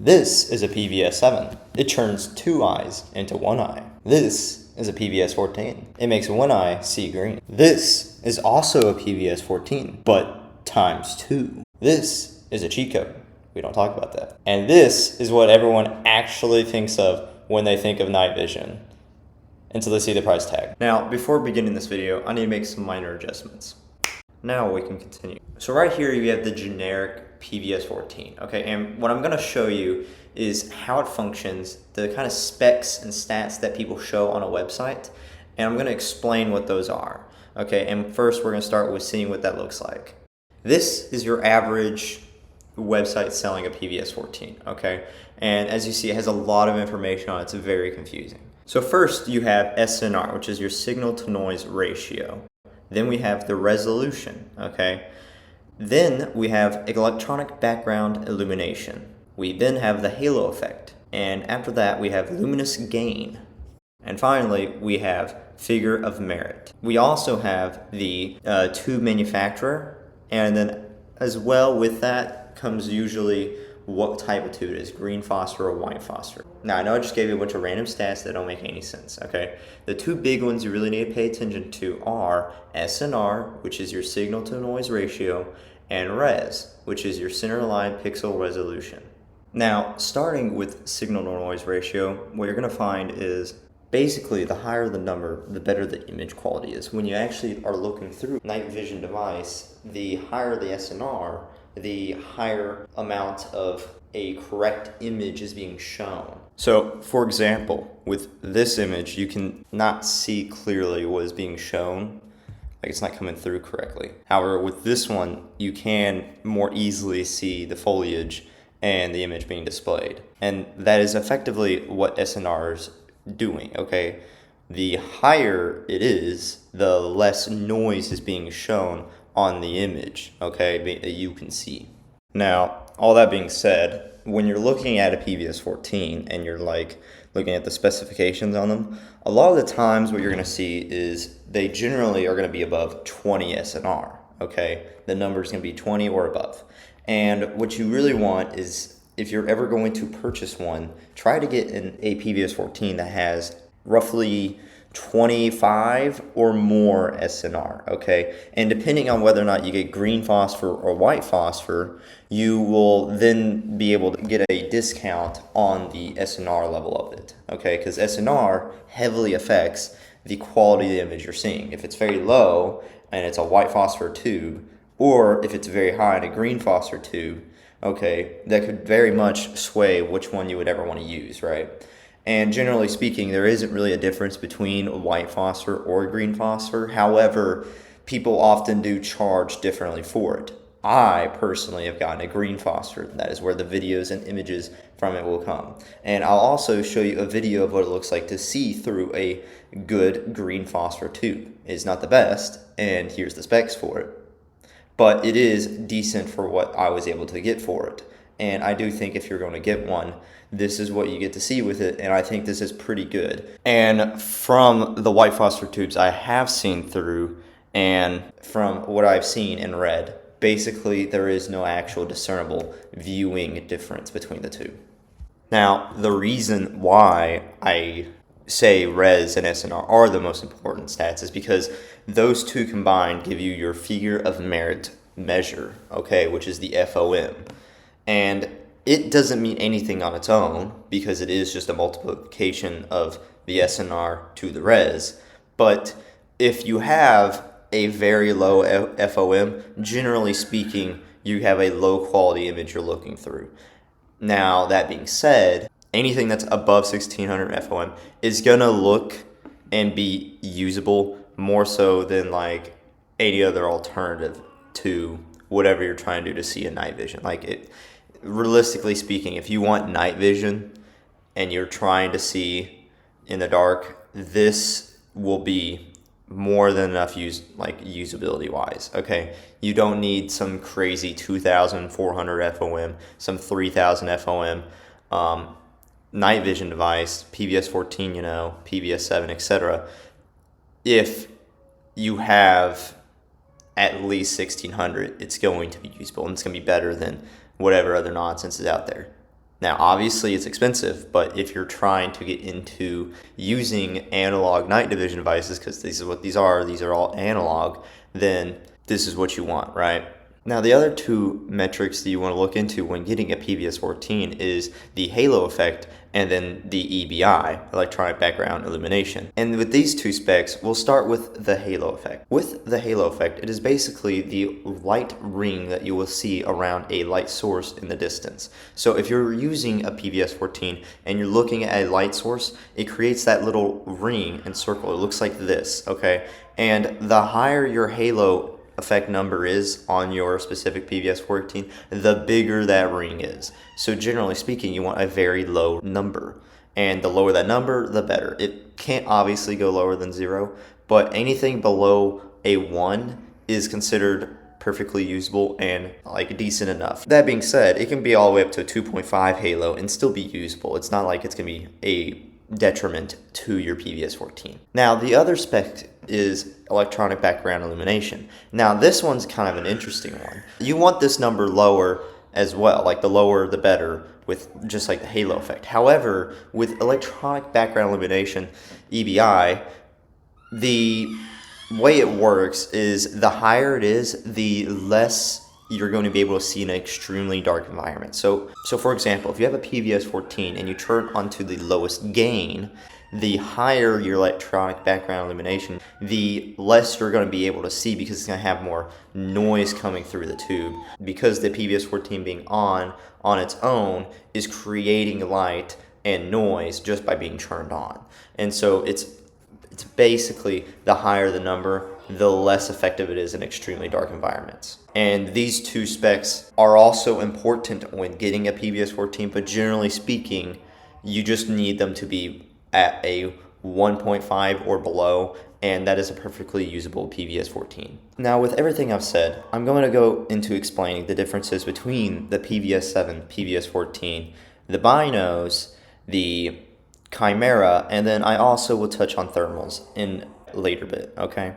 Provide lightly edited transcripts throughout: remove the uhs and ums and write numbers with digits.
This is a PVS-7. It turns 2 eyes into 1 eye. This is a PVS-14. It makes 1 eye see green. This is also a PVS-14, but times 2. This is a cheat code. We don't talk about that. And this is what everyone actually thinks of when they think of night vision, until they see the price tag. Now, before beginning this video, I need to make some minor adjustments. Now we can continue. So right here you have the generic PVS-14, okay? And what I'm gonna show you is how it functions, the kind of specs and stats that people show on a website, and I'm gonna explain what those are, okay? And first we're gonna start with seeing what that looks like. This is your average website selling a PVS-14, okay? And as you see, it has a lot of information on it. It's very confusing. So first you have SNR, which is your signal to noise ratio. Then we have the resolution, okay? Then we have electronic background illumination. We then have the halo effect. And after that, we have luminous gain. And finally, we have figure of merit. We also have the tube manufacturer, and then as well with that comes usually what type of tube it is, green phosphor or white phosphor. Now, I know I just gave you a bunch of random stats that don't make any sense, okay? The two big ones you really need to pay attention to are SNR, which is your signal to noise ratio, and res, which is your center line pixel resolution. Now, starting with signal to noise ratio, what you're gonna find is basically the higher the number, the better the image quality is. When you actually are looking through a night vision device, the higher the SNR, the higher amount of a correct image is being shown. So, for example, with this image, you can not see clearly what is being shown. Like, it's not coming through correctly. However, with this one, you can more easily see the foliage and the image being displayed. And that is effectively what SNR is doing, okay? The higher it is, the less noise is being shown on the image, okay, that you can see. Now, all that being said, when you're looking at a PVS-14 and you're like looking at the specifications on them, a lot of the times what you're gonna see is they generally are gonna be above 20 SNR, okay? The number is gonna be 20 or above. And what you really want is, if you're ever going to purchase one, try to get a PVS-14 that has roughly 25 or more SNR, okay? And depending on whether or not you get green phosphor or white phosphor, you will then be able to get a discount on the SNR level of it, okay? Because SNR heavily affects the quality of the image you're seeing. If it's very low and it's a white phosphor tube, or if it's very high in a green phosphor tube, okay, that could very much sway which one you would ever want to use, right? And generally speaking, there isn't really a difference between white phosphor or green phosphor. However, people often do charge differently for it. I personally have gotten a green phosphor. That is where the videos and images from it will come. And I'll also show you a video of what it looks like to see through a good green phosphor tube. It's not the best, and here's the specs for it. But it is decent for what I was able to get for it. And I do think if you're going to get one, this is what you get to see with it, and I think this is pretty good. And from the white phosphor tubes I have seen through, and from what I've seen and read, basically there is no actual discernible viewing difference between the two. Now, the reason why I say res and SNR are the most important stats is because those two combined give you your figure of merit measure, okay, which is the FOM. And it doesn't mean anything on its own because it is just a multiplication of the SNR to the res. But if you have a very low FOM, generally speaking, you have a low quality image you're looking through. Now, that being said, anything that's above 1600 FOM is gonna look and be usable more so than like any other alternative to whatever you're trying to do to see a night vision. Like, it, realistically speaking, if you want night vision and you're trying to see in the dark, this will be more than enough usability wise, okay? You don't need some crazy 2400 FOM, some 3000 FOM night vision device, PVS-14, you know, PVS-7, etc. If you have at least 1600, it's going to be usable, and it's going to be better than whatever other nonsense is out there. Now, obviously it's expensive, but if you're trying to get into using analog night division devices, because this is what these are all analog, then this is what you want, right? Now, the other two metrics that you want to look into when getting a PVS 14 is the halo effect and then the EBI, electronic background illumination. And with these two specs, we'll start with the halo effect. With the halo effect, it is basically the light ring that you will see around a light source in the distance. So if you're using a PVS 14 and you're looking at a light source, it creates that little ring and circle. It looks like this, okay? And the higher your halo effect number is on your specific PVS 14, the bigger that ring is. So generally speaking, you want a very low number. And the lower that number, the better. It can't obviously go lower than 0, but anything below a 1 is considered perfectly usable and like decent enough. That being said, it can be all the way up to a 2.5 halo and still be usable. It's not like it's going to be a detriment to your PVS 14. Now, the other spec is electronic background illumination. Now, this one's kind of an interesting one. You want this number lower as well, like the lower the better, with just like the halo effect. However, with electronic background illumination, EBI, the way it works is the higher it is, the less you're going to be able to see in an extremely dark environment. So for example, if you have a PVS 14 and you turn onto the lowest gain, the higher your electronic background illumination, the less you're going to be able to see because it's going to have more noise coming through the tube. Because the PVS 14 being on its own is creating light and noise just by being turned on. And so it's basically the higher the number, the less effective it is in extremely dark environments. And these two specs are also important when getting a PVS 14, but generally speaking, you just need them to be at a 1.5 or below, and that is a perfectly usable PVS 14. Now, with everything I've said, I'm going to go into explaining the differences between the PVS 7, PVS 14, the binos, the chimera, and then I also will touch on thermals in a later bit, okay?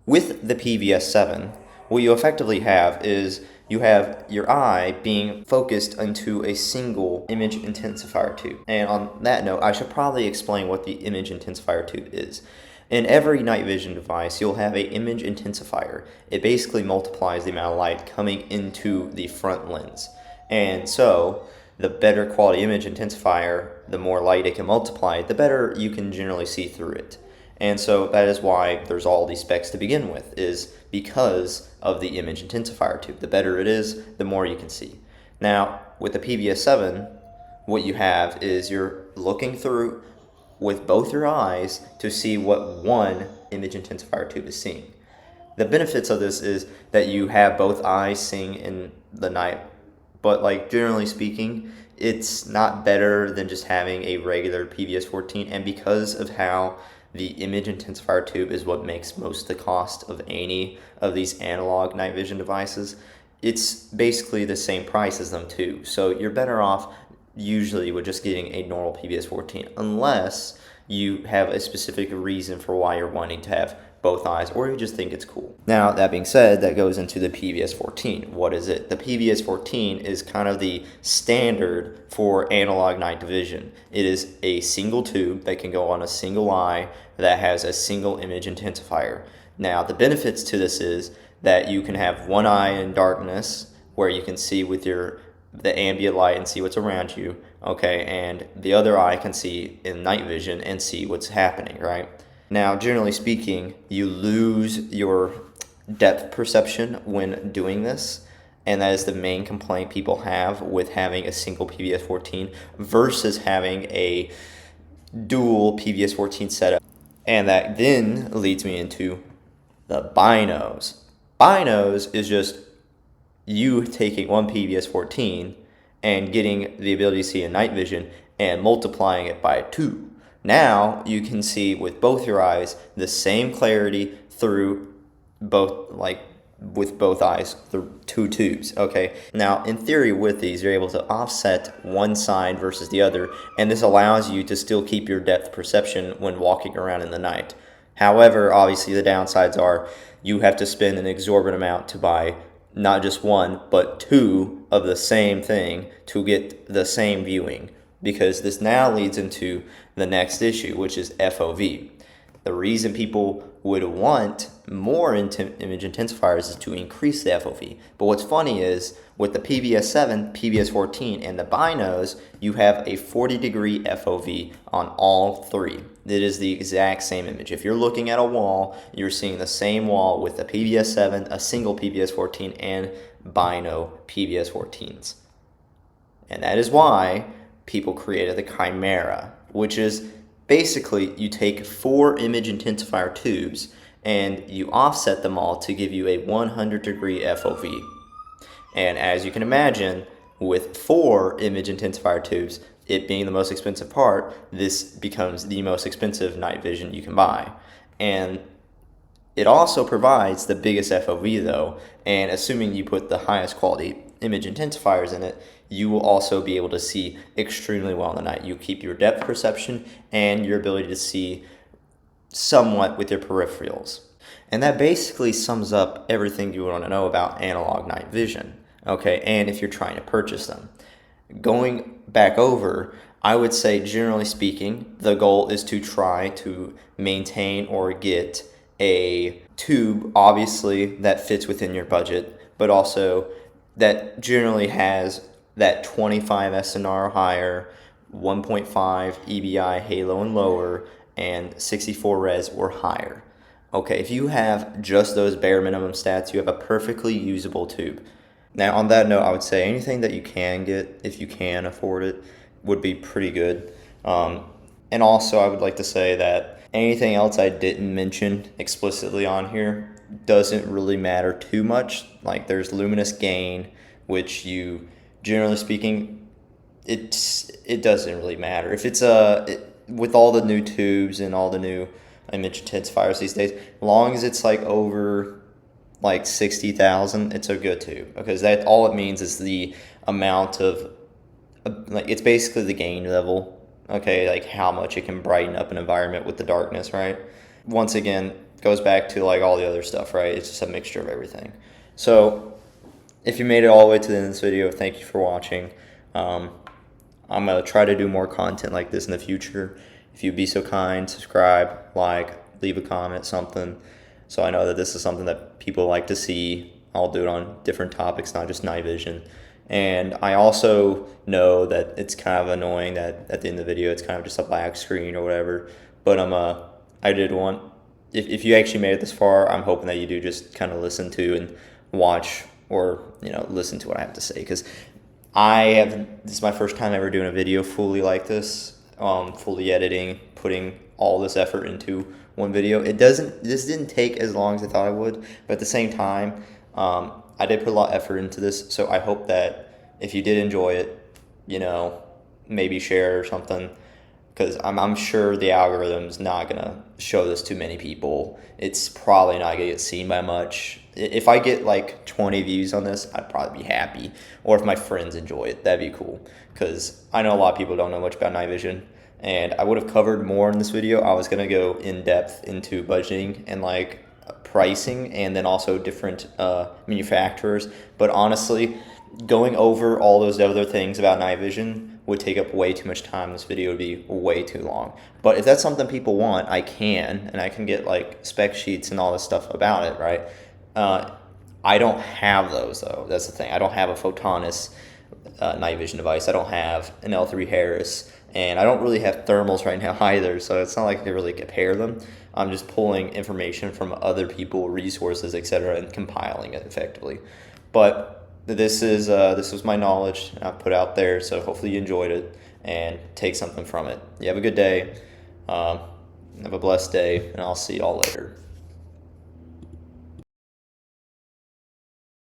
With the PVS 7, what you effectively have is you have your eye being focused into a single image intensifier tube. And on that note, I should probably explain what the image intensifier tube is. In every night vision device, you'll have an image intensifier. It basically multiplies the amount of light coming into the front lens. And so, the better quality image intensifier, the more light it can multiply, the better you can generally see through it. And so that is why there's all these specs to begin with, is because of the image intensifier tube. The better it is, the more you can see. Now, with the PVS 7, what you have is you're looking through with both your eyes to see what one image intensifier tube is seeing. The benefits of this is that you have both eyes seeing in the night, but like generally speaking, it's not better than just having a regular PVS 14, and because of how the image intensifier tube is what makes most of the cost of any of these analog night vision devices, it's basically the same price as them too. So you're better off usually with just getting a normal PVS 14, unless you have a specific reason for why you're wanting to have both eyes, or you just think it's cool. Now, that being said, that goes into the PVS 14. What is it? The PVS 14 is kind of the standard for analog night vision. It is a single tube that can go on a single eye that has a single image intensifier. Now, the benefits to this is that you can have one eye in darkness, where you can see with the ambient light and see what's around you, okay, and the other eye can see in night vision and see what's happening, right? Now, generally speaking, you lose your depth perception when doing this, and that is the main complaint people have with having a single PVS 14 versus having a dual PVS 14 setup. And that then leads me into the binos. Binos is just you taking one PVS 14 and getting the ability to see in night vision and multiplying it by 2. Now you can see with both your eyes the same clarity through both, like with both eyes through 2 tubes, okay? Now, in theory with these, you're able to offset one side versus the other, and this allows you to still keep your depth perception when walking around in the night. However, obviously the downsides are you have to spend an exorbitant amount to buy not just one, but two of the same thing to get the same viewing, because this now leads into the next issue, which is FOV. The reason people would want more image intensifiers is to increase the FOV. But what's funny is with the PVS7, PVS14, and the binos, you have a 40-degree FOV on all three. It is the exact same image. If you're looking at a wall, you're seeing the same wall with a PVS7, a single PVS14, and bino PVS14s. And that is why people created the chimera, which is basically you take 4 image intensifier tubes and you offset them all to give you a 100-degree FOV. And as you can imagine, with 4 image intensifier tubes, it being the most expensive part, this becomes the most expensive night vision you can buy. And it also provides the biggest FOV though, and assuming you put the highest quality image intensifiers in it, you will also be able to see extremely well in the night. You keep your depth perception and your ability to see somewhat with your peripherals. And that basically sums up everything you want to know about analog night vision. Okay, and if you're trying to purchase them. Going back over, I would say generally speaking, the goal is to try to maintain or get a tube, obviously, that fits within your budget, but also that generally has that 25 SNR or higher, 1.5 EBI halo and lower, and 64 res or higher. Okay, if you have just those bare minimum stats, you have a perfectly usable tube. Now, on that note, I would say anything that you can get, if you can afford it, would be pretty good. And also, I would like to say that anything else I didn't mention explicitly on here doesn't really matter too much. Like, there's luminous gain, which you, generally speaking, it doesn't really matter. If it's with all the new tubes and all the new image intensifiers these days, as long as it's like over like 60,000, it's a good tube, because that all it means is the amount of like, it's basically the gain level, okay, like how much it can brighten up an environment with the darkness, right? Once again, goes back to like all the other stuff, right? It's just a mixture of everything. So if you made it all the way to the end of this video, thank you for watching. I'm going to try to do more content like this in the future. If you'd be so kind, subscribe, like, leave a comment, something, so I know that this is something that people like to see. I'll do it on different topics, not just night vision. And I also know that it's kind of annoying that at the end of the video it's kind of just a black screen or whatever. But I did want, if you actually made it this far, I'm hoping that you do just kind of listen to and watch, or listen to what I have to say, because this is my first time ever doing a video fully like this, fully editing, putting all this effort into one video. This didn't take as long as I thought it would, but at the same time, I did put a lot of effort into this, so I hope that if you did enjoy it, maybe share or something, because I'm sure the algorithm's not going to show this to many people. It's probably not going to get seen by much. If I get like 20 views on this, I'd probably be happy. Or if my friends enjoy it, that'd be cool, because I know a lot of people don't know much about night vision, and I would have covered more in this video. I was going to go in depth into budgeting and like pricing, and then also different manufacturers. But honestly, going over all those other things about night vision would take up way too much time. This video would be way too long. But if that's something people want, I can get like spec sheets and all this stuff about it, right? I don't have those though. That's the thing. I don't have a Photonis night vision device. I don't have an L3 Harris, and I don't really have thermals right now either, so it's not like I can really compare them. I'm just pulling information from other people, resources, etc., and compiling it effectively. But this was my knowledge I've put out there, so hopefully you enjoyed it and take something from it. You have a good day. Have a blessed day, and I'll see y'all later.